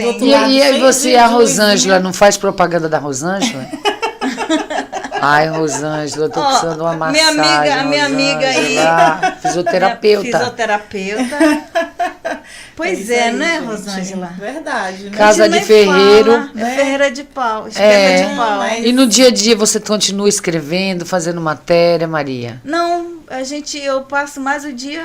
E aí você, a Rosângela, não faz propaganda da Rosângela? Ai, Rosângela, eu tô precisando de uma massagem. A minha amiga aí. Fisioterapeuta. Pois é, né, gente? Rosângela? Verdade. Né? Casa de ferreiro. Fala, né? Ferreira de pau. Esquema de pau. Mas... E no dia a dia você continua escrevendo, fazendo matéria, Maria? Não, eu passo mais o dia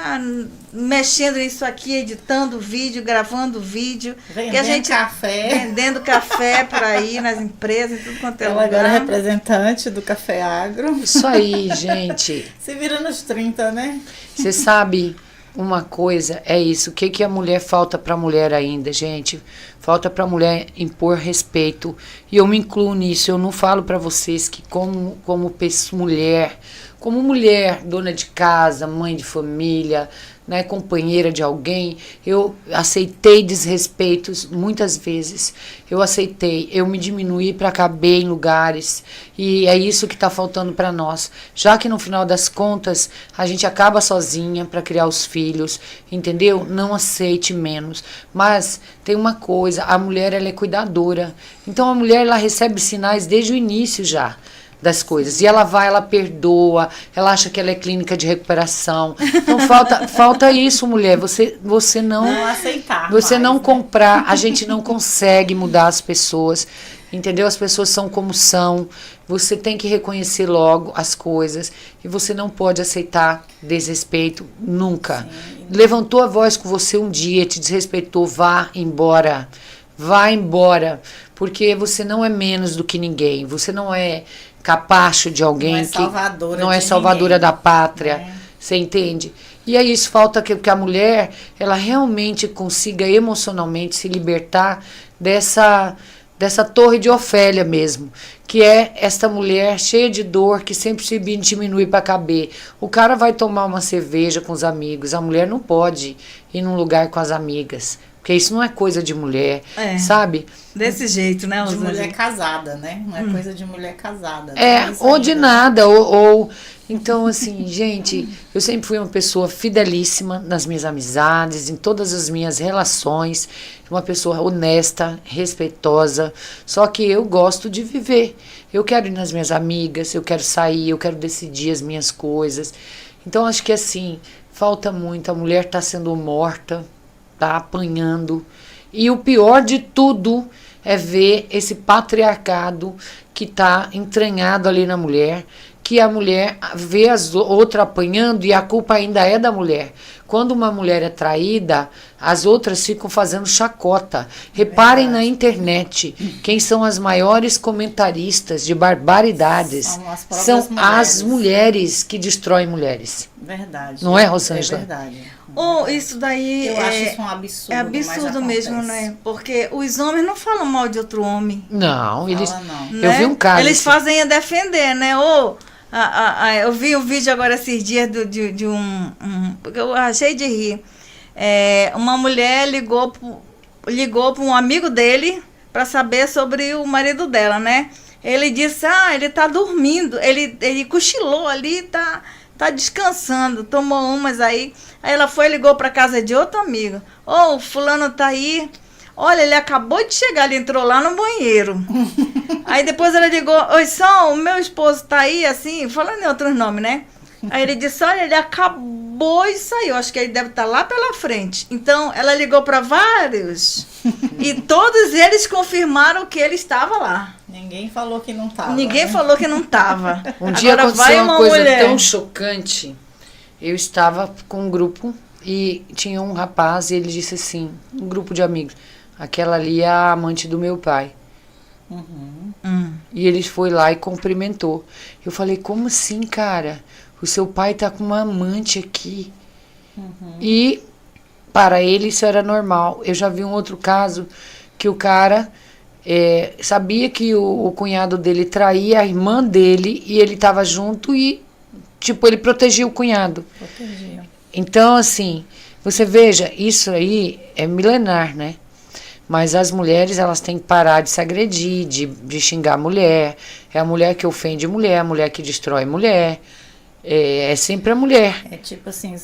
mexendo nisso aqui, editando vídeo, gravando vídeo. Vendendo café por aí, nas empresas, tudo quanto é lugar. Ela agora é representante do Café Agro. Isso aí, gente. Se vira nos 30, né? Você sabe... Uma coisa é isso, o que a mulher falta para a mulher ainda, gente? Falta para a mulher impor respeito. E eu me incluo nisso, eu não falo para vocês que como mulher, dona de casa, mãe de família, né, companheira de alguém, eu aceitei desrespeitos muitas vezes. Eu me diminuí para caber em lugares e é isso que está faltando para nós. Já que no final das contas a gente acaba sozinha para criar os filhos, entendeu? Não aceite menos. Mas tem uma coisa, a mulher ela é cuidadora. Então a mulher ela recebe sinais desde o início já das coisas. E ela perdoa, ela acha que ela é clínica de recuperação. Então falta isso, mulher. Você não aceitar. Você não comprar, a gente não consegue mudar as pessoas. Entendeu? As pessoas são como são. Você tem que reconhecer logo as coisas e você não pode aceitar desrespeito nunca. Sim. Levantou a voz com você um dia, te desrespeitou, vá embora. Vá embora, porque você não é menos do que ninguém. Você não é capacho de alguém que não é salvadora da pátria. Você entende? E aí isso falta que a mulher ela realmente consiga emocionalmente se libertar dessa torre de Ofélia mesmo, que é esta mulher cheia de dor que sempre se diminui para caber. O cara vai tomar uma cerveja com os amigos, a mulher não pode ir num lugar com as amigas. Porque isso não é coisa de mulher, sabe? Desse jeito, né? De mulher casada, né? Não é coisa de mulher casada. Ou de nada, ou... Então, assim, gente, eu sempre fui uma pessoa fidelíssima nas minhas amizades, em todas as minhas relações, uma pessoa honesta, respeitosa, só que eu gosto de viver. Eu quero ir nas minhas amigas, eu quero sair, eu quero decidir as minhas coisas. Então, acho que, assim, falta muito, a mulher está sendo morta, tá apanhando. E o pior de tudo é ver esse patriarcado que está entranhado ali na mulher, que a mulher vê as outras apanhando e a culpa ainda é da mulher. Quando uma mulher é traída, as outras ficam fazendo chacota. Reparem na internet, quem são as maiores comentaristas de barbaridades? São as mulheres que destroem mulheres. Verdade. Não é, Rosângela? É verdade. Isso daí eu acho isso um absurdo. É absurdo mesmo, né? Porque os homens não falam mal de outro homem. Não, eles. Não. Eu vi um caso. Eles fazem a defender, né? Eu vi um vídeo agora esses dias de eu achei de rir. Uma mulher ligou para um amigo dele para saber sobre o marido dela, né? Ele disse, ele tá dormindo, ele cochilou ali, tá descansando, tomou umas aí. Aí ela ligou para casa de outro amigo. O fulano tá aí. Olha, ele acabou de chegar, ele entrou lá no banheiro. Aí depois ela ligou, oi, o meu esposo tá aí, assim, falando em outros nomes, né? Aí ele disse, olha, ele acabou de sair, eu acho que ele deve estar lá pela frente. Então, ela ligou para vários e todos eles confirmaram que ele estava lá. Ninguém falou que não estava. Ninguém falou que não estava. Um dia aconteceu uma coisa tão chocante. Eu estava com um grupo e tinha um rapaz e ele disse assim, um grupo de amigos, aquela ali é a amante do meu pai. E ele foi lá e cumprimentou. Eu falei, como assim, cara? O seu pai tá com uma amante aqui. E para ele isso era normal. Eu já vi um outro caso que o cara sabia que o cunhado dele traía a irmã dele e ele estava junto e, tipo, ele protegia o cunhado. Então, assim, você veja, isso aí é milenar, né? Mas as mulheres, elas têm que parar de se agredir, de xingar a mulher. É a mulher que ofende mulher, a mulher que destrói mulher. É sempre a mulher. É tipo assim,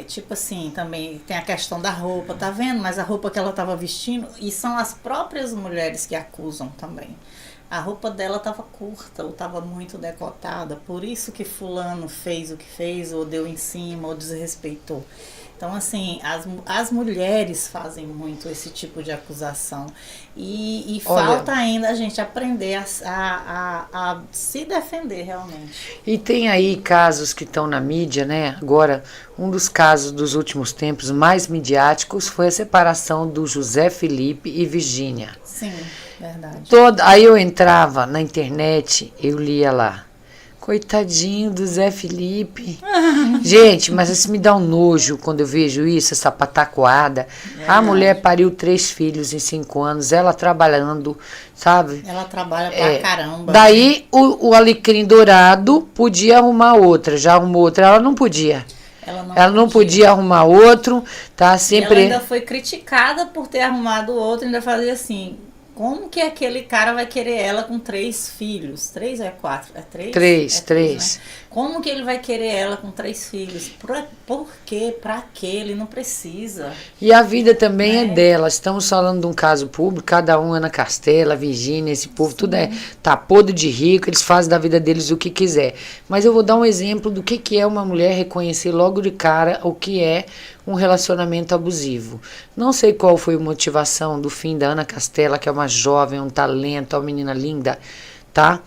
tipo assim, também tem a questão da roupa, tá vendo? Mas a roupa que ela estava vestindo, e são as próprias mulheres que acusam também. A roupa dela estava curta ou estava muito decotada, por isso que fulano fez o que fez, ou deu em cima, ou desrespeitou. Então, assim, as mulheres fazem muito esse tipo de acusação. E falta ainda a gente aprender a se defender realmente. E tem aí casos que estão na mídia, né? Agora, um dos casos dos últimos tempos mais midiáticos foi a separação do José Felipe e Virgínia. Sim, verdade. Aí eu entrava na internet, eu lia lá. Coitadinho do Zé Felipe. Gente, mas isso me dá um nojo quando eu vejo isso, essa pataquada. A mulher pariu 3 filhos em 5 anos, ela trabalhando, sabe? Ela trabalha pra caramba. Daí o Alecrim Dourado podia arrumar outra, já arrumou outra, ela não podia. Ela não podia arrumar outro, tá? Sempre. Ela ainda foi criticada por ter arrumado outro, ainda fazia assim. Como que aquele cara vai querer ela com 3 filhos? 3 ou é 4? É 3? 3, é 3. Né? Como que ele vai querer ela com 3 filhos? Por quê? Pra quê? Ele não precisa. E a vida também é dela. Estamos falando de um caso público, cada um, Ana Castela, Virgínia, esse povo, tudo tá podre de rico, eles fazem da vida deles o que quiser. Mas eu vou dar um exemplo do que é uma mulher reconhecer logo de cara o que é um relacionamento abusivo. Não sei qual foi a motivação do fim da Ana Castela, que é uma jovem, um talento, uma menina linda, tá?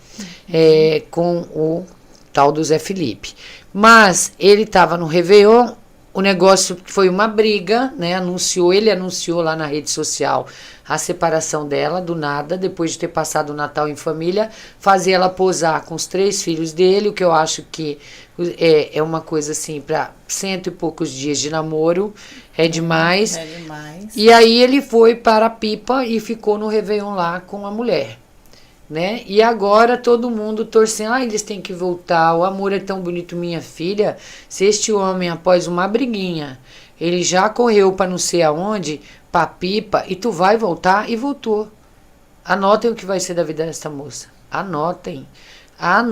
Com o tal do Zé Felipe. Mas ele estava no Réveillon, o negócio foi uma briga, né? Ele anunciou lá na rede social a separação dela, do nada, depois de ter passado o Natal em família, fazer ela posar com os 3 filhos dele, o que eu acho que é uma coisa assim, para 100 e poucos dias de namoro, é demais. É demais. E aí ele foi para a Pipa e ficou no Réveillon lá com a mulher. Né? E agora todo mundo torcendo, eles têm que voltar, o amor é tão bonito, minha filha. Se este homem, após uma briguinha, ele já correu para não sei aonde, para Pipa, e tu vai voltar, e voltou. Anotem o que vai ser da vida dessa moça. Anotem. A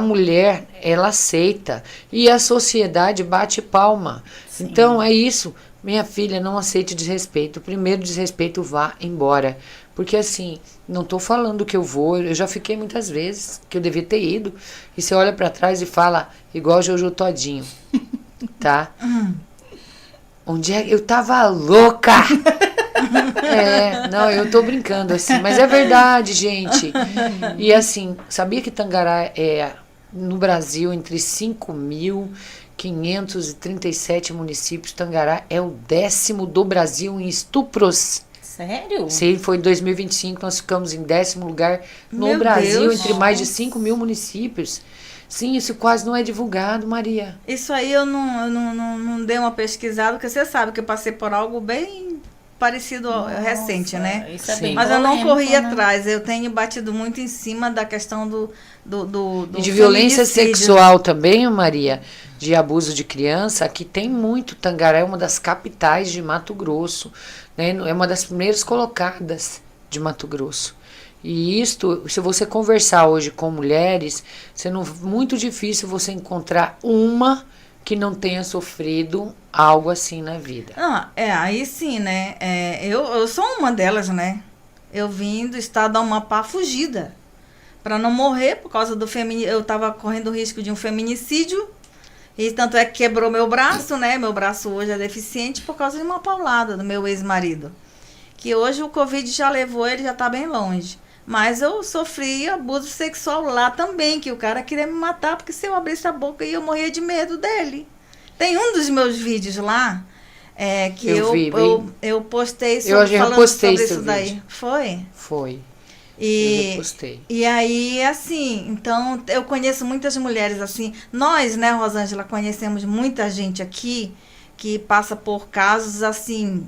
mulher, ela aceita, e a sociedade bate palma. Sim. Então é isso, minha filha, não aceite desrespeito. O primeiro desrespeito, vá embora. Porque assim, não estou falando que eu já fiquei muitas vezes, que eu devia ter ido, e você olha para trás e fala, igual Jojo Todinho, tá? Onde é que eu tava louca? Não, eu tô brincando assim, mas é verdade, gente. E assim, sabia que Tangará é, no Brasil, entre 5.537 municípios, Tangará é o 10º do Brasil em estupros. Sério? Sim, foi em 2025, nós ficamos em 10º lugar no Meu Brasil, Deus, entre mais de 5.000 municípios. Sim, isso quase não é divulgado, Maria. Isso aí eu não dei uma pesquisada, porque você sabe que eu passei por algo bem parecido recente, né? Isso é bem Mas eu não corri né? atrás, eu tenho batido muito em cima da questão do e de violência feminicídio. sexual também, Maria, de abuso de criança, aqui tem muito. Tangará é uma das capitais de Mato Grosso, né? É uma das primeiras colocadas de Mato Grosso. E isto, se você conversar hoje com mulheres, muito difícil você encontrar uma que não tenha sofrido algo assim na vida. Aí sim, né? Eu sou uma delas, né? Eu vim do estado do Amapá fugida, para não morrer por causa do feminicídio. Eu estava correndo o risco de um feminicídio, e tanto é que quebrou meu braço, né? Meu braço hoje é deficiente por causa de uma paulada do meu ex-marido. Que hoje o Covid já levou, ele já está bem longe. Mas eu sofri abuso sexual lá também, que o cara queria me matar, porque se eu abrisse a boca eu morria de medo dele. Tem um dos meus vídeos lá, que eu postei falando sobre isso daí. Foi? Foi. Eu repostei. E aí, assim, então, eu conheço muitas mulheres, assim, nós, né, Rosângela, conhecemos muita gente aqui que passa por casos, assim,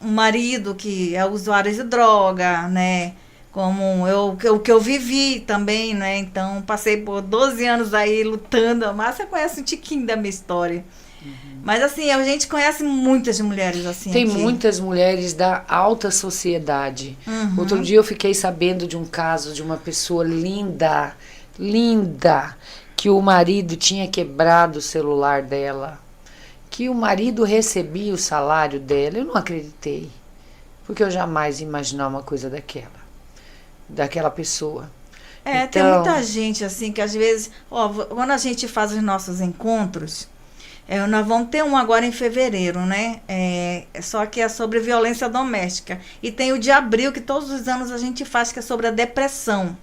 um marido que é usuário de droga, né? Como o que eu vivi também, né? Então, passei por 12 anos aí lutando. A Márcia conhece um tiquinho da minha história. Mas, assim, a gente conhece muitas mulheres assim. Tem aqui. muitas mulheres da alta sociedade. Outro dia eu fiquei sabendo de um caso de uma pessoa linda, que o marido tinha quebrado o celular dela, que o marido recebia o salário dela. Eu não acreditei, porque eu jamais ia imaginar uma coisa daquela pessoa. Tem muita gente assim que às vezes, quando a gente faz os nossos encontros, nós vamos ter um agora em fevereiro, né? Só que é sobre violência doméstica. E tem o de abril, que todos os anos a gente faz, que é sobre a depressão.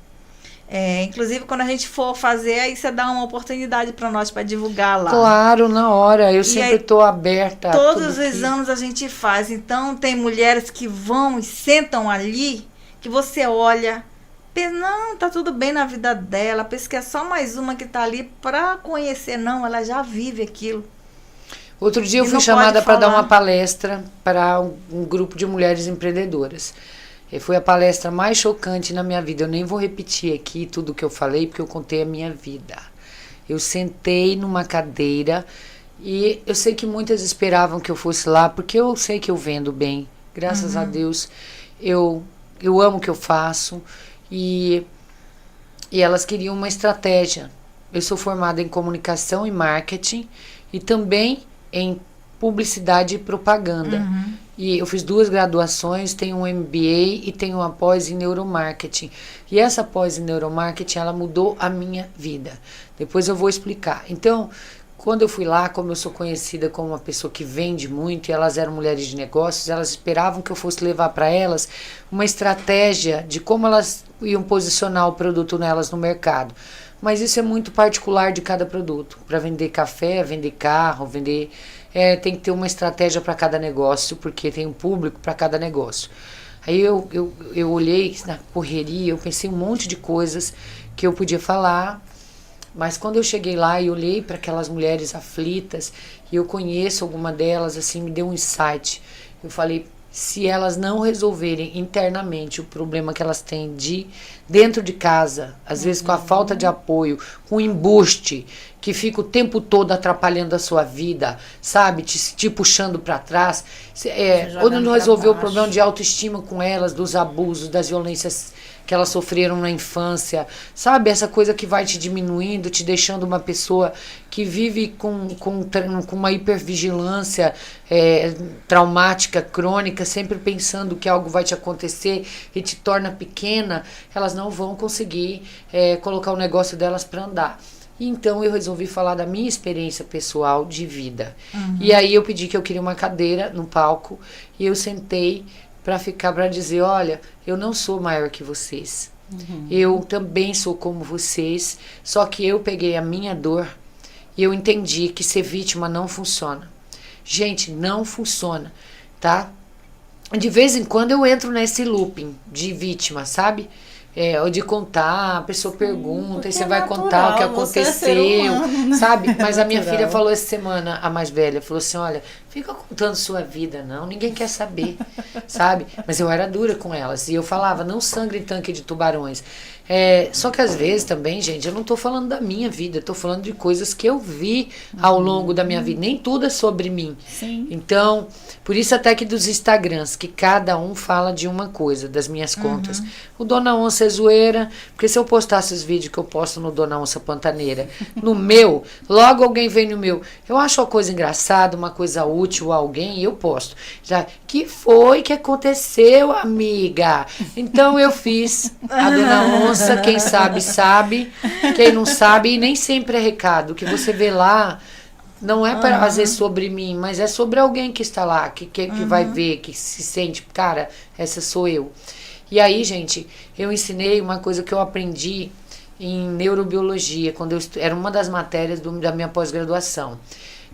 Inclusive, quando a gente for fazer, aí você dá uma oportunidade para nós para divulgar lá. Claro, na hora. Eu sempre estou aberta. Todos os anos a gente faz. Então, tem mulheres que vão e sentam ali, que você olha, pensa, não, tá tudo bem na vida dela, pensa que é só mais uma que tá ali para conhecer. Não, ela já vive aquilo. Outro dia eu fui chamada para dar uma palestra para um grupo de mulheres empreendedoras. Foi a palestra mais chocante na minha vida. Eu nem vou repetir aqui tudo o que eu falei, porque eu contei a minha vida. Eu sentei numa cadeira e eu sei que muitas esperavam que eu fosse lá, porque eu sei que eu vendo bem. Graças a Deus, eu amo o que eu faço. E elas queriam uma estratégia. Eu sou formada em comunicação e marketing e também em publicidade e propaganda. E eu fiz 2 graduações, tenho um MBA e tenho uma pós em neuromarketing. E essa pós em neuromarketing, ela mudou a minha vida. Depois eu vou explicar. Então, quando eu fui lá, como eu sou conhecida como uma pessoa que vende muito, e elas eram mulheres de negócios, elas esperavam que eu fosse levar para elas uma estratégia de como elas iam posicionar o produto nelas no mercado. Mas isso é muito particular de cada produto. Para vender café, vender carro, vender... tem que ter uma estratégia para cada negócio, porque tem um público para cada negócio. Aí eu olhei na correria, eu pensei um monte de coisas que eu podia falar, mas quando eu cheguei lá e olhei para aquelas mulheres aflitas, e eu conheço alguma delas, assim, me deu um insight. Eu falei, se elas não resolverem internamente o problema que elas têm dentro de casa, às vezes com a falta de apoio, com o embuste, que fica o tempo todo atrapalhando a sua vida, sabe? Te puxando para trás. Ou não resolver o problema de autoestima com elas, dos abusos, das violências que elas sofreram na infância, sabe? Essa coisa que vai te diminuindo, te deixando uma pessoa que vive com uma hipervigilância traumática, crônica, sempre pensando que algo vai te acontecer e te torna pequena, elas não vão conseguir colocar o negócio delas para andar. Então eu resolvi falar da minha experiência pessoal de vida. E aí eu pedi que eu queria uma cadeira no palco e eu sentei para dizer, olha, eu não sou maior que vocês. Eu também sou como vocês, só que eu peguei a minha dor e eu entendi que ser vítima não funciona. Gente, não funciona, tá? De vez em quando eu entro nesse looping de vítima, sabe? Ou de contar, a pessoa pergunta e você vai contar o que aconteceu, sabe? Mas a minha filha falou essa semana, a mais velha, falou assim, olha, fica contando sua vida, não, ninguém quer saber, sabe? Mas eu era dura com elas e eu falava, não sangre em tanque de tubarões. Só que às vezes também, gente, eu não tô falando da minha vida, eu tô falando de coisas que eu vi ao longo da minha vida. Nem tudo é sobre mim. Sim. Então, por isso até que dos Instagrams, que cada um fala de uma coisa, das minhas contas. O Dona Onça é zoeira, porque se eu postasse os vídeos que eu posto no Dona Onça Pantaneira, no meu, logo alguém vem no meu. Eu acho uma coisa engraçada, uma coisa útil a alguém, e eu posto. Já, que foi que aconteceu, amiga? Então eu fiz a Dona Onça. Quem sabe, sabe. Quem não sabe, e nem sempre é recado. O que você vê lá não é para fazer sobre mim, mas é sobre alguém que está lá, que vai ver, que se sente, cara, essa sou eu. E aí, gente, eu ensinei uma coisa que eu aprendi em neurobiologia, quando era uma das matérias da minha pós-graduação,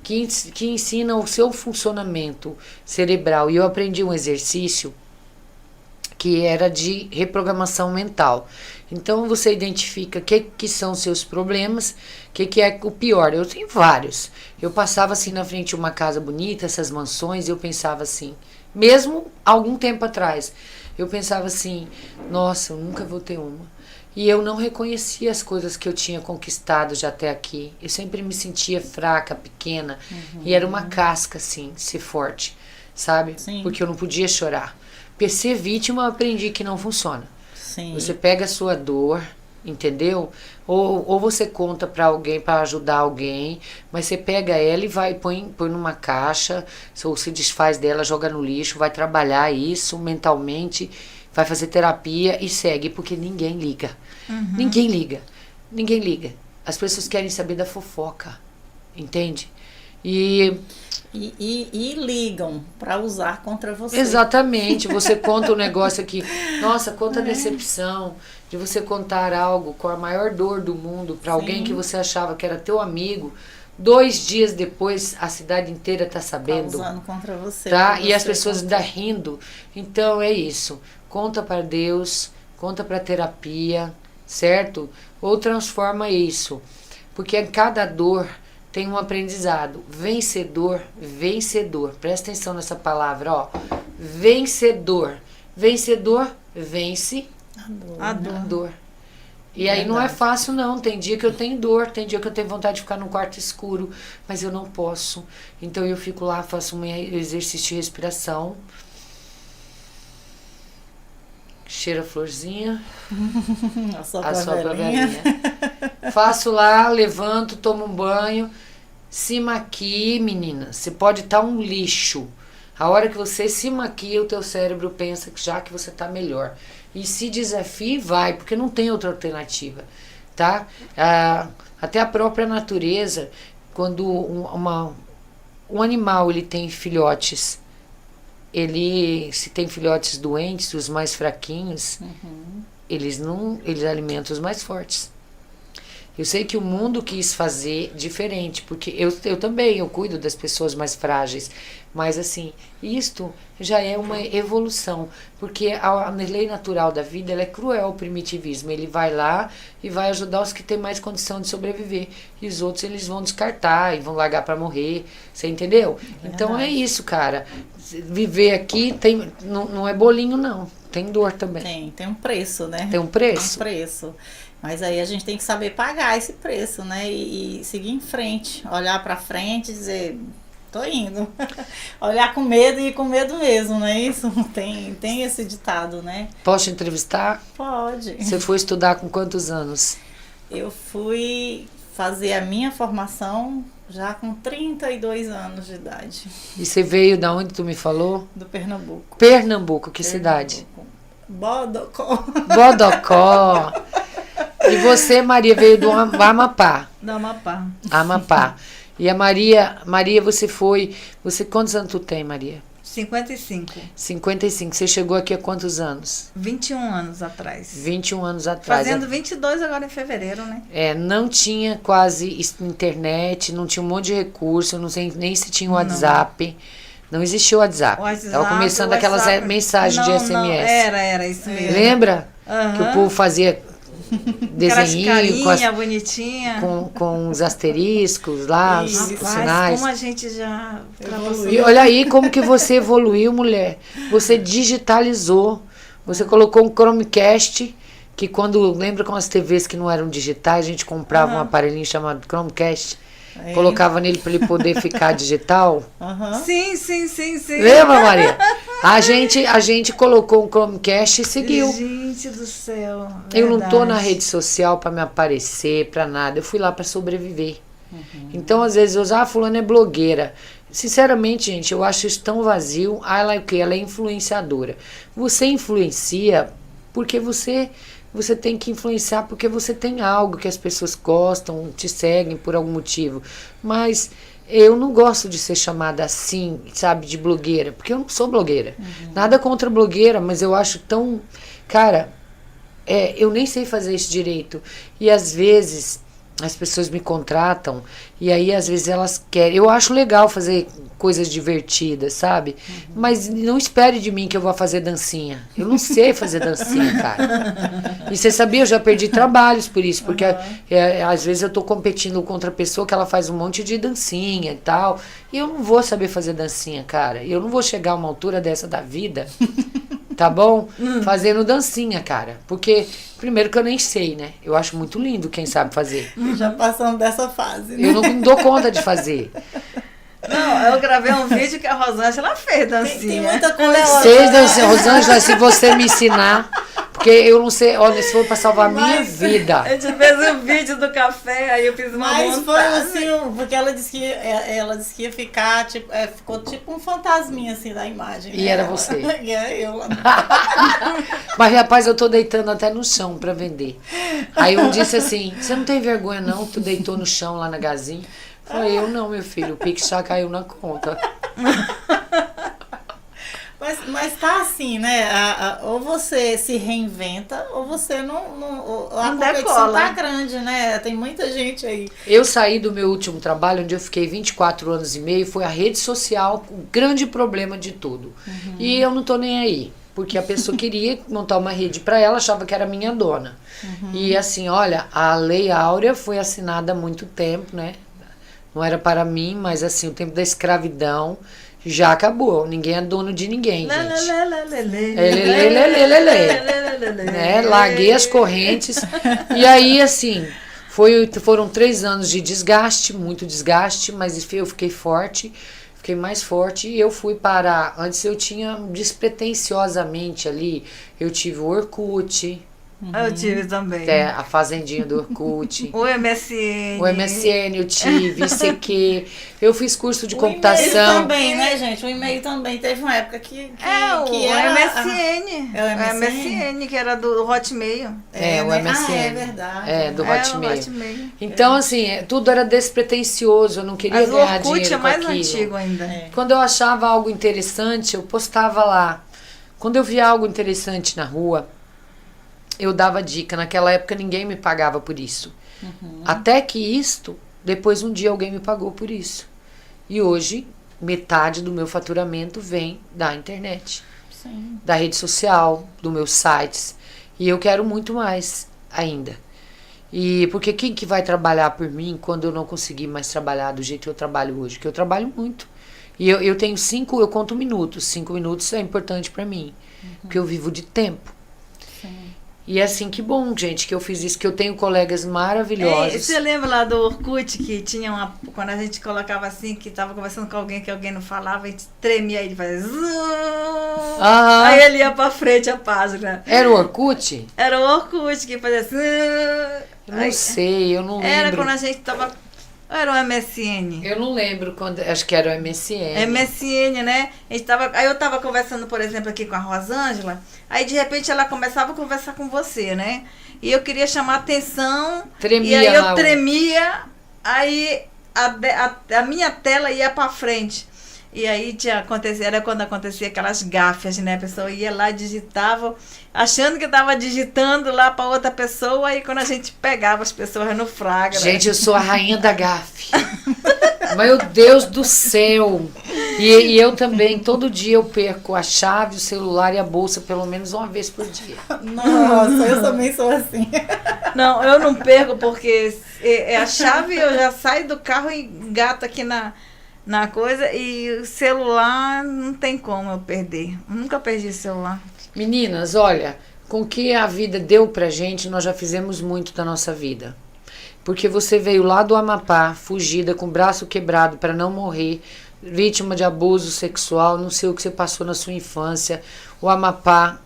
que ensina o seu funcionamento cerebral. E eu aprendi um exercício que era de reprogramação mental. Então você identifica o que são seus problemas, o que é o pior. Eu tenho vários. Eu passava assim na frente de uma casa bonita, essas mansões, e eu pensava assim, mesmo algum tempo atrás, eu pensava assim, nossa, eu nunca vou ter uma. E eu não reconhecia as coisas que eu tinha conquistado já até aqui. Eu sempre me sentia fraca, pequena, e era uma casca assim, ser forte, sabe? Sim. Porque eu não podia chorar. Porque ser vítima eu aprendi que não funciona. Sim. Você pega a sua dor, entendeu? Ou você conta para alguém, para ajudar alguém, mas você pega ela e vai, põe numa caixa, ou se desfaz dela, joga no lixo, vai trabalhar isso mentalmente, vai fazer terapia e segue, porque ninguém liga. Ninguém liga. Ninguém liga. As pessoas querem saber da fofoca, entende? E ligam para usar contra você. exatamente, você conta um negócio aqui, nossa, conta a decepção de você contar algo com a maior dor do mundo para alguém que você achava que era teu amigo. 2 dias depois a cidade inteira tá sabendo. Tá usando contra você. Tá? E as pessoas ainda rindo. Então é isso. Conta para Deus, conta para terapia, certo? Ou transforma isso. Porque em cada dor tem um aprendizado. Vencedor, vencedor. Presta atenção nessa palavra, ó. Vencedor. Vencedor vence A dor. E aí não é fácil não, tem dia que eu tenho dor, tem dia que eu tenho vontade de ficar num quarto escuro, mas eu não posso. Então eu fico lá, faço um exercício de respiração, cheiro a florzinha, assopro a velhinha. Faço lá, levanto, tomo um banho, se maquie, menina, você pode estar um lixo. A hora que você se maquia, o teu cérebro pensa que já que você está melhor. E se desafie, vai, porque não tem outra alternativa, tá? Até a própria natureza, quando um animal ele tem filhotes, se tem filhotes doentes, os mais fraquinhos, eles alimentam os mais fortes. Eu sei que o mundo quis fazer diferente, porque eu também, eu cuido das pessoas mais frágeis, mas assim, isto já é uma evolução, porque a lei natural da vida, ela é cruel, o primitivismo, ele vai lá e vai ajudar os que têm mais condição de sobreviver, e os outros eles vão descartar e vão largar para morrer, você entendeu? Então é isso, cara, viver aqui não é bolinho não, tem dor também. Tem um preço, né? Tem um preço. Tem um preço. Mas aí a gente tem que saber pagar esse preço, né? E seguir em frente, olhar pra frente e dizer, tô indo. Olhar com medo e ir com medo mesmo, não é isso? Tem esse ditado, né? Posso te entrevistar? Pode. Você foi estudar com quantos anos? Eu fui fazer a minha formação já com 32 anos de idade. E você veio da onde tu me falou? Do Pernambuco. Pernambuco, que cidade? Bodocó. Bodocó. E você, Maria, veio do Amapá. Do Amapá. Amapá. E a Maria, você quantos anos tu tem, Maria? 55. 55. Você chegou aqui há quantos anos? 21 anos atrás. 21 anos atrás. Fazendo 22 agora em fevereiro, né? Não tinha quase internet, não tinha um monte de recurso, não sei nem se tinha o WhatsApp. Não existia o WhatsApp. Tava começando aquelas mensagens de SMS. Não, era isso mesmo. Lembra? Que o povo fazia desenhinho bonitinha. Com os asteriscos lá, os sinais. Como a gente já evoluiu. E olha aí como que você evoluiu, mulher. Você digitalizou. Você colocou um Chromecast, que lembra com as TVs que não eram digitais, a gente comprava um aparelhinho chamado Chromecast. Colocava nele para ele poder ficar digital. Sim. Lembra, Maria? A gente colocou um Chromecast e seguiu. Gente do céu. Eu não tô na rede social para me aparecer, para nada. Eu fui lá para sobreviver. Então, às vezes, fulano é blogueira. Sinceramente, gente, eu acho isso tão vazio. Ela é o quê? Ela é influenciadora. Você influencia porque você tem que influenciar porque você tem algo que as pessoas gostam, te seguem por algum motivo. Mas eu não gosto de ser chamada assim, sabe, de blogueira, porque eu não sou blogueira. Nada contra blogueira, mas eu acho tão... Cara, eu nem sei fazer isso direito. E às vezes as pessoas me contratam e aí às vezes elas querem... Eu acho legal fazer coisas divertidas, sabe? Mas não espere de mim que eu vou fazer dancinha. Eu não sei fazer dancinha, cara. E você sabia, eu já perdi trabalhos por isso, porque às vezes eu tô competindo contra a pessoa que ela faz um monte de dancinha e tal, e eu não vou saber fazer dancinha, cara. Eu não vou chegar a uma altura dessa da vida, tá bom? Fazendo dancinha, cara. Porque, primeiro que eu nem sei, né? Eu acho muito lindo quem sabe fazer. Já passamos dessa fase, né? Eu não dou conta de fazer. Não, eu gravei um vídeo que a Rosângela fez dancinha. Tem muita coisa. Vocês dançam, Rosângela, se você me ensinar, porque Porque eu não sei, olha, se for para salvar a minha vida. A gente fez um vídeo do café, aí eu fiz uma Mas foi montagem. assim, porque ela disse que ia ficar, tipo, ficou tipo um fantasminha assim da imagem. E né? era você. E era eu lá. Mas, rapaz, eu tô deitando até no chão para vender. Aí um disse assim, você não tem vergonha não, tu deitou no chão lá na Gazin? Falei, eu não, meu filho, o Pix já caiu na conta. Mas tá assim, né? Ou você se reinventa, ou você não a Não competição decola. tá grande, né? Tem muita gente aí. Eu saí do meu último trabalho, onde eu fiquei 24 anos e meio, foi a rede social o grande problema de tudo. E eu não tô nem aí, porque a pessoa queria montar uma rede para ela, achava que era minha dona. E assim, olha, a Lei Áurea foi assinada há muito tempo, né? Não era para mim, mas assim, o tempo da escravidão já acabou. Ninguém é dono de ninguém, gente. Né? Larguei as correntes. E aí, assim, foram 3 anos de desgaste, muito desgaste, mas eu fiquei forte, fiquei mais forte e eu fui para... Antes eu tinha despretensiosamente ali, eu tive o Orkut, Eu tive também. a fazendinha do Orkut, O MSN. o MSN eu tive, ICQ, eu fiz curso de O e-mail computação. também, né, gente? O e-mail também. Teve uma época que O era MSN. É o MSN, que era do Hotmail. É, o né? MSN. Ah, é verdade. É, do É, o Hotmail. Hotmail. Então, assim, tudo era despretensioso, eu não queria Mas o ganhar Orkut dinheiro é mais com aquilo. antigo ainda. É. Quando eu achava algo interessante, eu postava lá. Quando eu via algo interessante na rua, eu dava dica. Naquela época ninguém me pagava por isso. Até que depois um dia alguém me pagou por isso. E hoje, metade do meu faturamento vem da internet, Sim. da rede social, dos meus sites. E eu quero muito mais ainda. E porque quem que vai trabalhar por mim quando eu não conseguir mais trabalhar do jeito que eu trabalho hoje? Porque eu trabalho muito. E eu tenho eu conto minutos. 5 minutos é importante para mim. Porque eu vivo de tempo. Sim. E é assim, que bom, gente, que eu fiz isso, que eu tenho colegas maravilhosos. Você lembra lá do Orkut que tinha quando a gente colocava assim, que tava conversando com alguém que alguém não falava, a gente tremia e ele fazia zoom. Aham. Aí ele ia pra frente a página. Era o Orkut? Era o Orkut que fazia zoom. Eu não sei, eu não lembro. Era quando a gente tava. Era o MSN. Eu não lembro quando. Acho que era o MSN. MSN, né? Aí eu tava conversando, por exemplo, aqui com a Rosângela, aí de repente ela começava a conversar com você, né? E eu queria chamar a atenção. Tremia e aí lá, eu tremia, aí a minha tela ia pra frente. E aí era quando acontecia aquelas gafes, né? A pessoa ia lá, digitava, achando que estava digitando lá para outra pessoa, aí quando a gente pegava as pessoas no flagra. Gente, eu sou a rainha da gafe. Meu Deus do céu! E eu também, todo dia eu perco a chave, o celular e a bolsa pelo menos uma vez por dia. Nossa, eu também sou assim. Não, eu não perco porque a chave eu já saio do carro e engato aqui na coisa, e o celular não tem como eu perder. Nunca perdi celular. Meninas, olha, com o que a vida deu pra gente, nós já fizemos muito da nossa vida. Porque você veio lá do Amapá, fugida, com o braço quebrado para não morrer, vítima de abuso sexual, não sei o que você passou na sua infância. O Amapá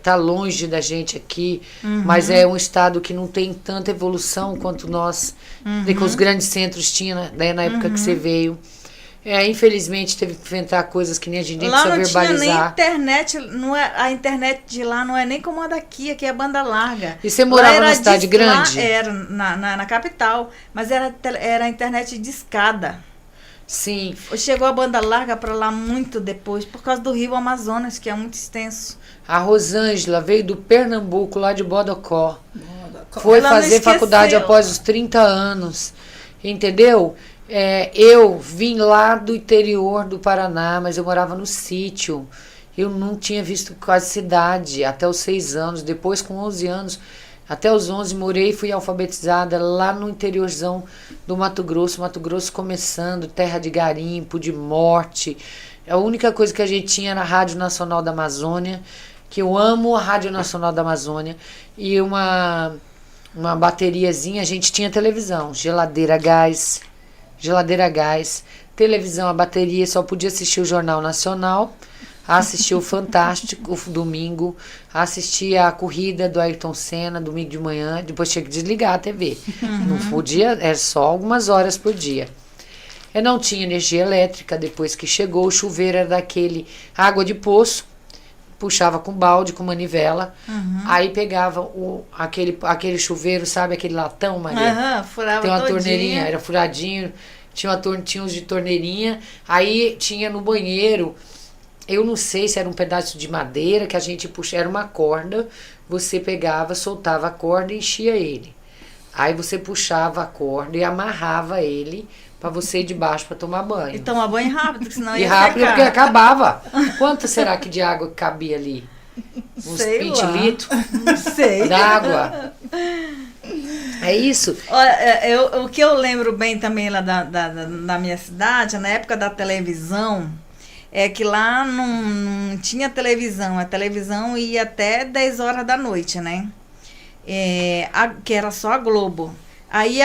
tá longe da gente aqui, mas é um estado que não tem tanta evolução quanto nós, que os grandes centros tinham, né, na época que você veio. Infelizmente teve que enfrentar coisas que nem a gente nem lá precisa não tinha nem verbalizar. internet, a internet de lá não é nem como a daqui, aqui é banda larga. E você morava Lá era numa cidade grande? Lá era na capital, mas era a internet de escada. Sim. Chegou a banda larga para lá muito depois, por causa do rio Amazonas, que é muito extenso. A Rosângela veio do Pernambuco, lá de Bodocó. Ela Foi não fazer esqueceu. faculdade após os 30 anos. Entendeu? Eu vim lá do interior do Paraná, mas eu morava no sítio. Eu não tinha visto quase cidade até os 6 anos. Depois, com 11 anos, até os 11, morei e fui alfabetizada lá no interiorzão do Mato Grosso. Mato Grosso começando, terra de garimpo, de morte. A única coisa que a gente tinha era a Rádio Nacional da Amazônia, que eu amo a Rádio Nacional da Amazônia, e uma bateriazinha. A gente tinha televisão, geladeira a gás, televisão a bateria, só podia assistir o Jornal Nacional, assistia o Fantástico domingo, assistia a corrida do Ayrton Senna domingo de manhã, depois tinha que desligar a TV. Não podia, era só algumas horas por dia. Eu não tinha energia elétrica depois que chegou, o chuveiro era daquele água de poço, puxava com balde, com manivela, aí pegava aquele chuveiro, sabe, aquele latão, Maria? Furava tem uma todinho. torneirinha, era furadinho, tinha uns de torneirinha, aí tinha no banheiro, eu não sei se era um pedaço de madeira que a gente puxava, era uma corda, você pegava, soltava a corda e enchia ele. Aí você puxava a corda e amarrava ele para você ir de baixo para tomar banho. E tomar banho rápido, senão E ia rápido secar. porque acabava. Quanto será que de água que cabia ali? Uns Sei 20 lá. litros Não sei. d'água. É isso? Olha, o que eu lembro bem também lá da minha cidade, na época da televisão, é que lá não tinha televisão. A televisão ia até 10 horas da noite, né? Que era só a Globo. Aí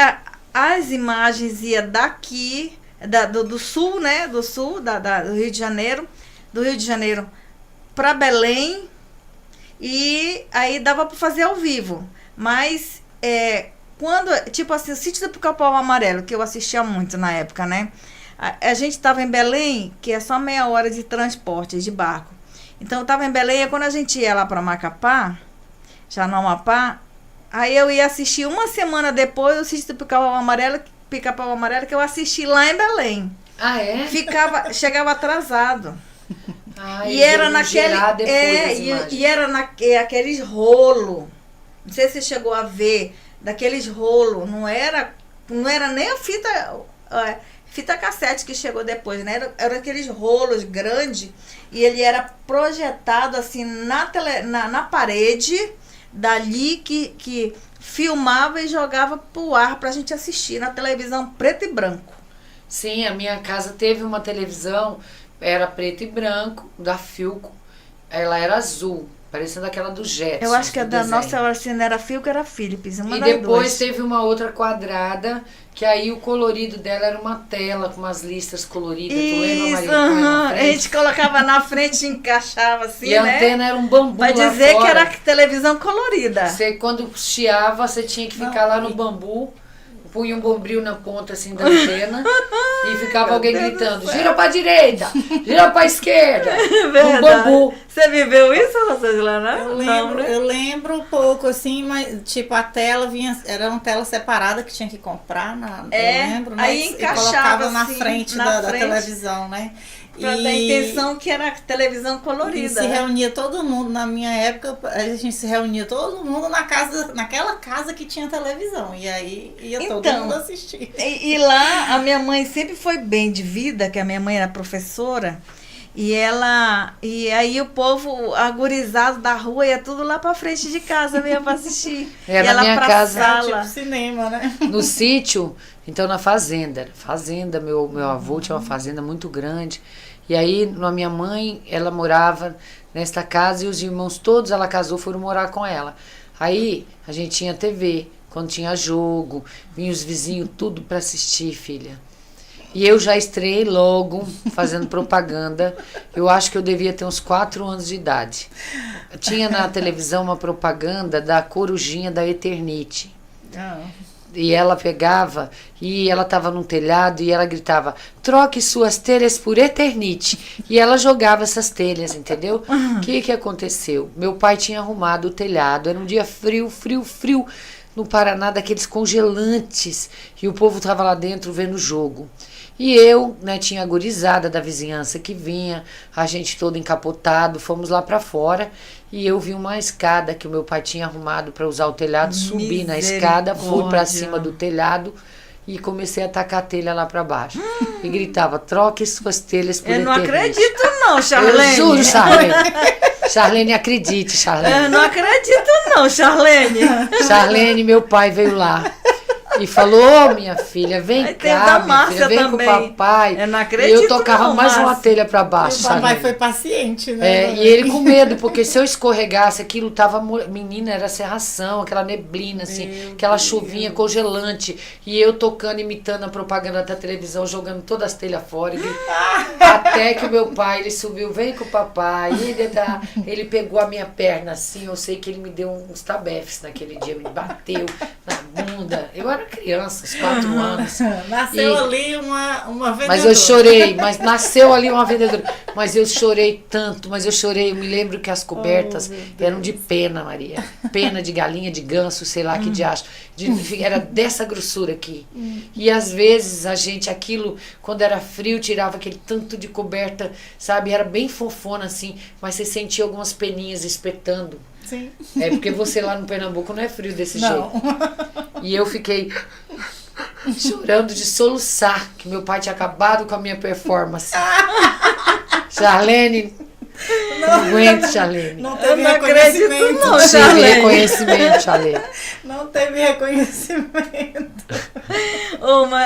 as imagens iam daqui, do sul, né? Do sul, do Rio de Janeiro. Do Rio de Janeiro para Belém. E aí dava para fazer ao vivo. Mas quando, tipo assim, o Sítio do Pica-Pau Amarelo, que eu assistia muito na época, né? A gente estava em Belém, que é só meia hora de transporte de barco. Então eu estava em Belém, e quando a gente ia lá para Macapá, já no Amapá, aí eu ia assistir uma semana depois o Sítio do Pica-Pau Amarelo, que eu assisti lá em Belém. Ah, é? Chegava atrasado. Ah, E era naquele. E Era aqueles rolo. Não sei se você chegou a ver, daqueles rolo. Não era nem a fita cassete que chegou depois, né? Era aqueles rolos grandes. E ele era projetado assim na parede, dali que filmava e jogava pro ar pra gente assistir na televisão preto e branco. Sim, a minha casa teve uma televisão, era preto e branco, da Philco. Ela era azul, parecendo aquela do Jetsons. Eu acho que a do da desenho. nossa assim, não era Philco, era Philips. Uma E das depois duas. teve uma outra quadrada, que aí o colorido dela era uma tela com umas listas coloridas. Tu lembra, Isso, Maria? Que põe na a frente? gente colocava na frente e encaixava assim, E a né? antena era um bambu Pra lá dizer que fora. era televisão colorida. Você, quando chiava, você tinha que ficar lá no bambu, punha um bombril na ponta assim da antena e ficava alguém gritando, gira pra direita, gira pra esquerda, no bambu. Você viveu isso, Rosângela? Eu lembro um pouco, assim, mas tipo, a tela era uma tela separada que tinha que comprar, eu lembro, né? aí E encaixava colocava na assim, frente na da frente. televisão, né? Pra dar a intenção que era televisão E colorida. se né? reunia todo mundo, na minha época, a gente se reunia todo mundo naquela casa que tinha televisão. E aí ia todo Então, mundo assistir. E lá a minha mãe sempre foi bem de vida, que a minha mãe era professora. E aí o povo agorizado da rua ia tudo lá pra frente de casa mesmo pra assistir. Era Ia na lá minha pra casa. sala. Tipo cinema, né? No sítio, então na fazenda. Fazenda, meu avô tinha uma fazenda muito grande. E aí, a minha mãe, ela morava nesta casa e os irmãos todos, ela casou, foram morar com ela. Aí, a gente tinha TV, quando tinha jogo, vinham os vizinhos tudo para assistir, filha. E eu já estreiei logo, fazendo propaganda. Eu acho que eu devia ter uns 4 anos de idade. Tinha na televisão uma propaganda da corujinha da Eternite. E ela pegava, e ela estava num telhado, e ela gritava, troque suas telhas por Eternite. E ela jogava essas telhas, entendeu? O que aconteceu? Meu pai tinha arrumado o telhado, era um dia frio, no Paraná, daqueles congelantes. E o povo estava lá dentro vendo o jogo. E eu, né, tinha a gurizada da vizinhança que vinha, a gente todo encapotado, fomos lá para fora. E eu vi uma escada que o meu pai tinha arrumado para usar o telhado, subi na escada, fui para cima do telhado e comecei a tacar a telha lá para baixo. E gritava, troque suas telhas por Eu não Eternite. acredito não, Charlene. Eu juro, Charlene. Charlene, acredite, Charlene. Eu não acredito não, Charlene. Charlene, meu pai veio lá. E falou, minha filha, vem Aí teve da cá, minha Márcia filha, vem também. com o papai. Eu não E acredito, eu tocava não, mais uma Márcia. telha pra E baixo, o papai Charlene. foi paciente, né? E ele com medo, porque se eu escorregasse, aquilo tava... Menina, era serração, aquela neblina, assim, aquela chuvinha congelante. E eu tocando, imitando a propaganda da televisão, jogando todas as telhas fora. Até que o meu pai, ele subiu, vem com o papai. E ele pegou a minha perna, assim, eu sei que ele me deu uns tabefes naquele dia, me bateu na bunda. Eu era criança, uns 4 anos. Nasceu ali uma vendedora. Mas eu chorei, mas nasceu ali uma vendedora. Mas eu chorei tanto, eu me lembro que as cobertas eram de pena, Maria. Pena de galinha, de ganso, sei lá que diacho. Era dessa grossura aqui. E às vezes a gente, aquilo, quando era frio, tirava aquele tanto de coberta, sabe? Era bem fofona assim, mas você sentia algumas peninhas espetando. Sim. É porque você lá no Pernambuco não é frio desse Não. jeito. E eu fiquei chorando de soluçar, que meu pai tinha acabado com a minha performance. Charlene, não aguento, Charlene. Não Eu teve não acredito, reconhecimento. não, Não tive Charlene. reconhecimento, Charlene. Não teve reconhecimento.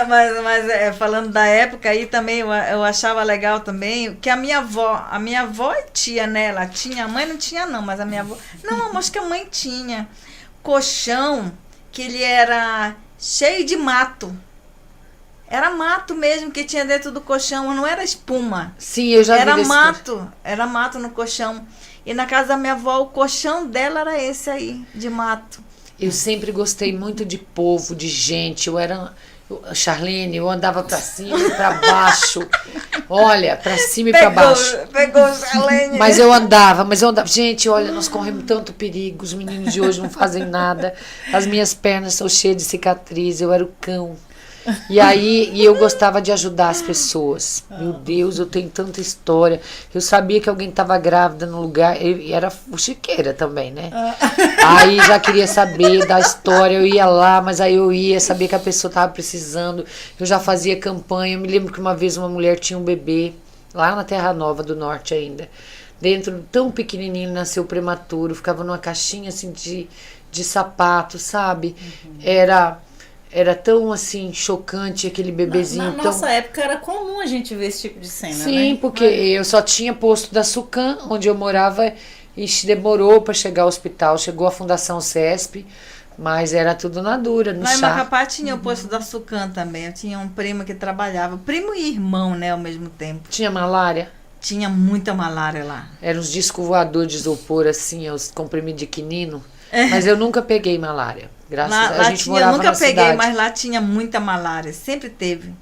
Mas falando da época aí também, eu achava legal também que a minha avó e tia, né? Ela tinha, a mãe não tinha não, mas a minha avó... Não, acho que a mãe tinha. Colchão, que ele era cheio de mato. Era mato mesmo que tinha dentro do colchão, não era espuma. Sim, eu já Era vi desse era mato no colchão. E na casa da minha avó, o colchão dela era esse aí, de mato. Eu sempre gostei muito de povo, de gente. Charlene, eu andava pra cima e pra baixo. Olha, pra cima e pra baixo. Pegou o Charlene. Mas eu andava. Gente, olha, nós corremos tanto perigo. Os meninos de hoje não fazem nada. As minhas pernas são cheias de cicatriz. Eu era o cão. E eu gostava de ajudar as pessoas. Meu Deus, eu tenho tanta história. Eu sabia que alguém estava grávida no lugar. E era fuxiqueira também, né? Aí já queria saber da história. Eu ia lá, mas aí eu ia saber que a pessoa estava precisando. Eu já fazia campanha. Eu me lembro que uma vez uma mulher tinha um bebê lá na Terra Nova do Norte ainda. Dentro, tão pequenininho, nasceu prematuro. Ficava numa caixinha assim de sapato, sabe? Era tão, assim, chocante aquele bebezinho. Na nossa época era comum a gente ver esse tipo de cena, né? Sim, porque eu só tinha posto da Sucam, onde eu morava, e demorou para chegar ao hospital. Chegou a Fundação CESP, mas era tudo na dura, no Lá em chá. Macapá tinha o posto da Sucam também. Eu tinha um primo que trabalhava. Primo e irmão, né, ao mesmo tempo. Tinha malária, Tinha muita malária lá. eram uns discos voadores de isopor, assim, os comprimidos de quinino. Mas eu nunca peguei malária. Graças a Lá gente tinha, morava nunca na peguei, cidade. mas lá tinha muita malária. Sempre teve.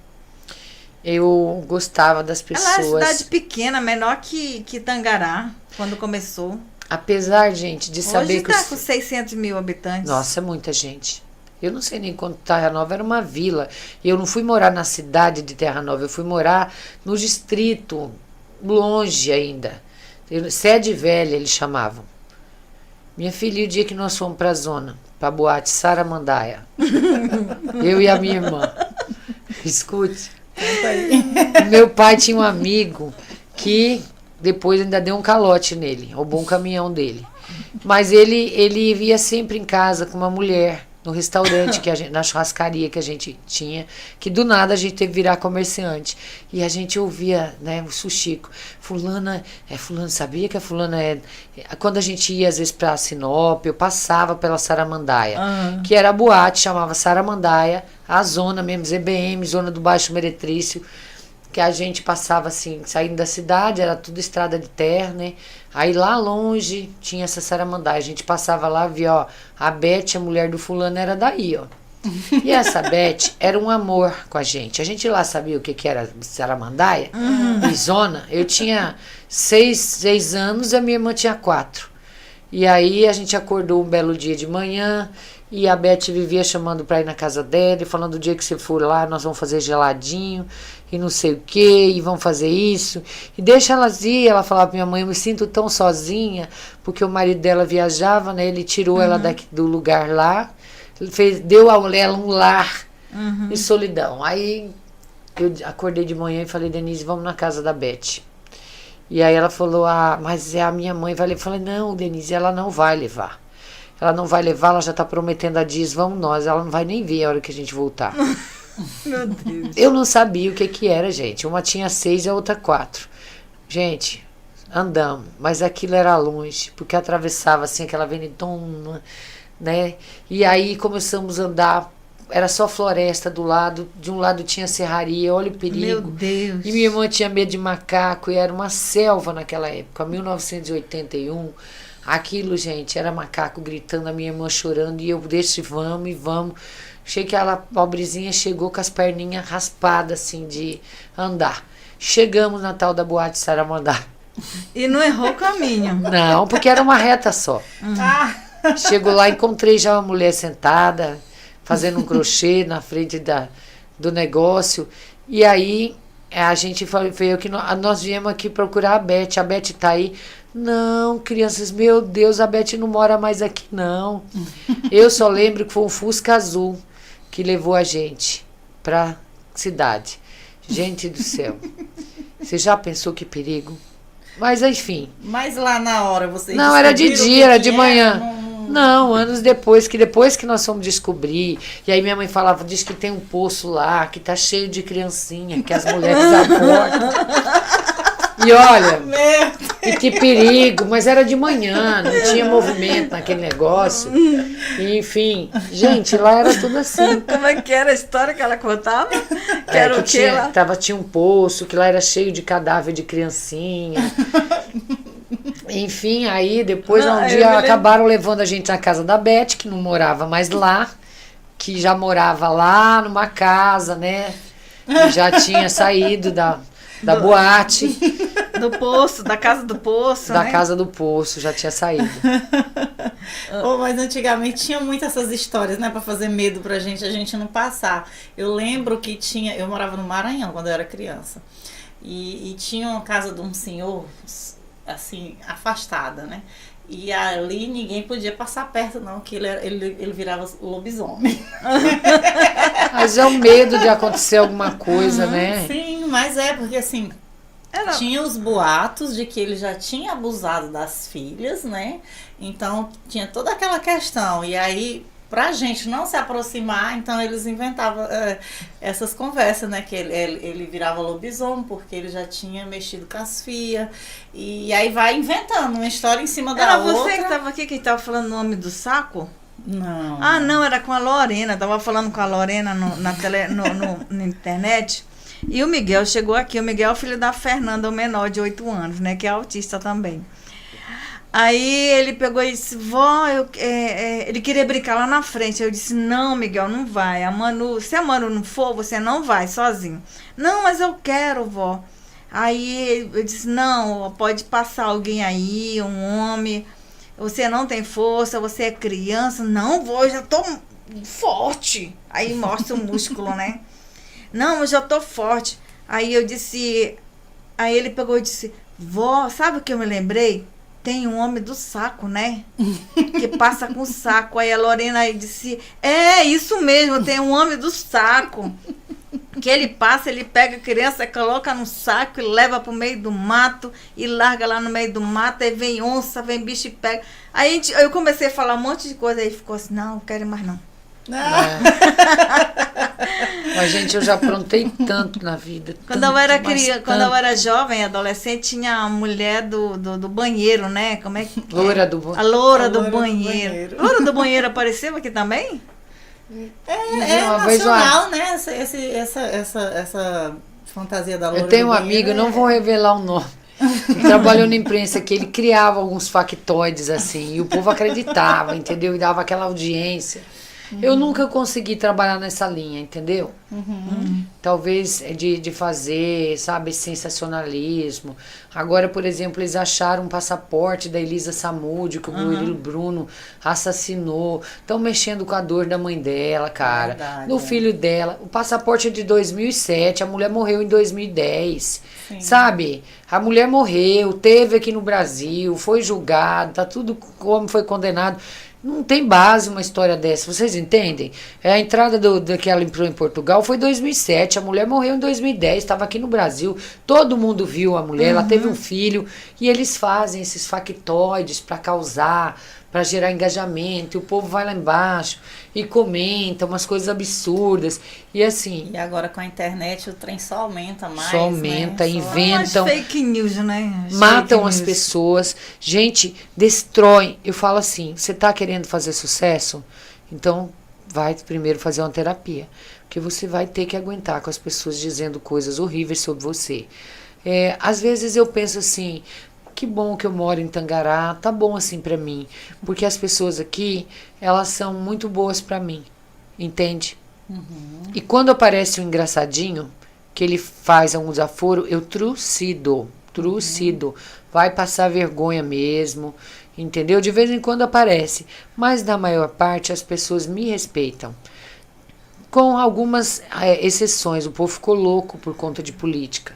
Eu gostava das Ela é pessoas. cidade pequena, menor que Tangará, quando começou. Apesar, gente, de saber Hoje que... está com 600 mil habitantes. Nossa, é muita gente. Eu não sei nem quando Terra Nova era uma vila. E eu não fui morar na cidade de Terra Nova, eu fui morar no distrito, longe ainda. Sede Velha, eles chamavam. Minha filha, e o dia que nós fomos pra zona, pra boate Saramandaia. Eu e a minha irmã. Escute. Meu pai tinha um amigo que depois ainda deu um calote nele, o bom caminhão dele. Mas ele ia sempre em casa com uma mulher, no restaurante, na churrascaria que a gente tinha, que do nada a gente teve que virar comerciante. E a gente ouvia, né, o Suchico, fulana, sabia que a fulana é... Quando a gente ia, às vezes, pra Sinop, eu passava pela Saramandaia, que era a boate, chamava Saramandaia, a zona mesmo, ZBM, zona do Baixo Meretrício, que a gente passava assim, saindo da cidade, era tudo estrada de terra, né? Aí lá longe tinha essa Saramandaia, a gente passava lá, via, ó, a Beth, a mulher do fulano, era daí, ó. E essa Beth era um amor com a gente lá sabia o que era Saramandaia, e zona. Eu tinha 6 anos e a minha irmã tinha 4. E aí a gente acordou um belo dia de manhã, e a Beth vivia chamando pra ir na casa dela, e falando: o dia que você for lá, nós vamos fazer geladinho, e não sei o que, e vamos fazer isso. E deixa elas ir. Ela falava pra minha mãe: eu me sinto tão sozinha, porque o marido dela viajava, né? Ele tirou ela do lugar lá, deu a ela um lar de solidão. Aí eu acordei de manhã e falei: Denise, vamos na casa da Beth. E aí ela falou: mas é a minha mãe vai levar. Eu falei: não, Denise, ela não vai levar. ela não vai levar, ela já tá prometendo a Diz, vamos nós, ela não vai nem ver a hora que a gente voltar. Meu Deus. Eu não sabia o que era, gente. Uma tinha 6 e a outra 4. Gente, andamos, mas aquilo era longe, porque atravessava assim aquela avenidona, né? E aí começamos a andar, era só floresta do lado, de um lado tinha serraria, olha o perigo. Meu Deus. E minha irmã tinha medo de macaco, e era uma selva naquela época, 1981. Aquilo, gente, era macaco gritando, a minha irmã chorando, e eu deixo, vamos e vamos. Achei que ela, pobrezinha, chegou com as perninhas raspadas, assim, de andar. Chegamos na tal da boate Saramandá. E não errou o caminho. Não, porque era uma reta só. Chego lá, encontrei já uma mulher sentada, fazendo um crochê na frente do negócio. E aí, a gente veio que nós viemos aqui procurar a Beth. A Beth tá aí. Não, crianças, meu Deus, a Beth não mora mais aqui, não. Eu só lembro que foi um Fusca azul que levou a gente pra cidade. Gente do céu. Você já pensou que perigo? Mas, enfim. Mas lá na hora vocês Não, era de descobriram dia, o era que de que manhã. Não, anos depois que nós fomos descobrir. E aí minha mãe falava, diz que tem um poço lá, que tá cheio de criancinha, que as mulheres abortam. E olha, e que perigo, mas era de manhã, não tinha movimento naquele negócio. E, enfim, gente, lá era tudo assim. Como é que era a história que ela contava? Que É, era que o quê lá? tinha um poço, que lá era cheio de cadáver de criancinha. Enfim, aí depois Não, um eu dia me lembro. acabaram levando a gente na casa da Beth, que não morava mais lá, que já morava lá numa casa, né? E já tinha saído da boate, Do poço, da casa do poço, da né? casa do poço, já tinha saído. Mas antigamente tinha muitas essas histórias, né, pra fazer medo pra gente, a gente não passar. Eu lembro que eu morava no Maranhão quando eu era criança. E tinha uma casa de um senhor, assim, afastada, né? E ali ninguém podia passar perto, não, que ele virava lobisomem. Mas é o medo de acontecer alguma coisa, né? Sim, mas porque assim, tinha os boatos de que ele já tinha abusado das filhas, né? Então tinha toda aquela questão. E aí, pra gente não se aproximar, então eles inventavam essas conversas, né? Que ele virava lobisomem porque ele já tinha mexido com as filhas. E aí vai inventando uma história em cima da Era outra. você que estava aqui, que estava falando o nome do saco? Não. Ah, não, era com a Lorena. Tava falando com a Lorena na internet. E o Miguel chegou aqui. O Miguel é o filho da Fernanda, o menor de 8 anos, né? Que é autista também. Aí ele pegou e disse, vó, ele queria brincar lá na frente. Eu disse, não, Miguel, não vai. Se a Manu não for, você não vai sozinho. Não, mas eu quero, vó. Aí eu disse, não, pode passar alguém aí, um homem. Você não tem força, você é criança. Não, vou, eu já tô forte. Aí mostra o músculo, né? Não, eu já tô forte. Aí eu disse... Aí ele pegou e disse... Vó, sabe o que eu me lembrei? Tem um homem do saco, né? Que passa com o saco. Aí a Lorena aí disse... É, isso mesmo, tem um homem do saco. Que ele passa, ele pega a criança, coloca no saco e leva pro meio do mato e larga lá no meio do mato, aí vem onça, vem bicho e pega. Aí eu comecei a falar um monte de coisa, aí ficou assim, não quero mais não. Mas, gente, eu já aprontei tanto na vida. Quando eu era mas criança, quando eu era jovem, adolescente, tinha a mulher do banheiro, né? Como é que Loura do banheiro. A loura do banheiro. Loura do banheiro apareceu aqui também? É Uma vez nacional, né? Essa fantasia da loura Eu tenho do um banheiro, amigo, não vou revelar o nome, que trabalhou na imprensa, que ele criava alguns factoides assim, e o povo acreditava, entendeu? E dava aquela audiência. Eu nunca consegui trabalhar nessa linha, entendeu? Talvez de fazer, sabe, sensacionalismo. Agora, por exemplo, eles acharam um passaporte da Elisa Samúdio, que o Murilo Bruno assassinou. Estão mexendo com a dor da mãe dela, cara. Verdade, No filho dela. O passaporte é de 2007, a mulher morreu em 2010. Sim. Sabe? A mulher morreu, teve aqui no Brasil, foi julgado, tá tudo como foi condenado. Não tem base uma história dessa, vocês entendem? A entrada que ela entrou em Portugal foi em 2007, a mulher morreu em 2010, estava aqui no Brasil, todo mundo viu a mulher, ela teve um filho, e eles fazem esses factoides para causar, para gerar engajamento, e o povo vai lá embaixo e comenta umas coisas absurdas. E assim, E agora com a internet o trem só aumenta mais. só aumenta, né? inventam, Umas fake news, né? As matam fake as news. pessoas. Gente, destroem. Eu falo assim, você tá querendo fazer sucesso? Então vai primeiro fazer uma terapia. Porque você vai ter que aguentar com as pessoas dizendo coisas horríveis sobre você. Às vezes eu penso assim, que bom que eu moro em Tangará, tá bom assim pra mim. Porque as pessoas aqui, elas são muito boas pra mim. Entende? E quando aparece um engraçadinho, que ele faz algum desaforo, eu trucido. Vai passar vergonha mesmo, entendeu? De vez em quando aparece, mas na maior parte as pessoas me respeitam. Com algumas exceções, o povo ficou louco por conta de política.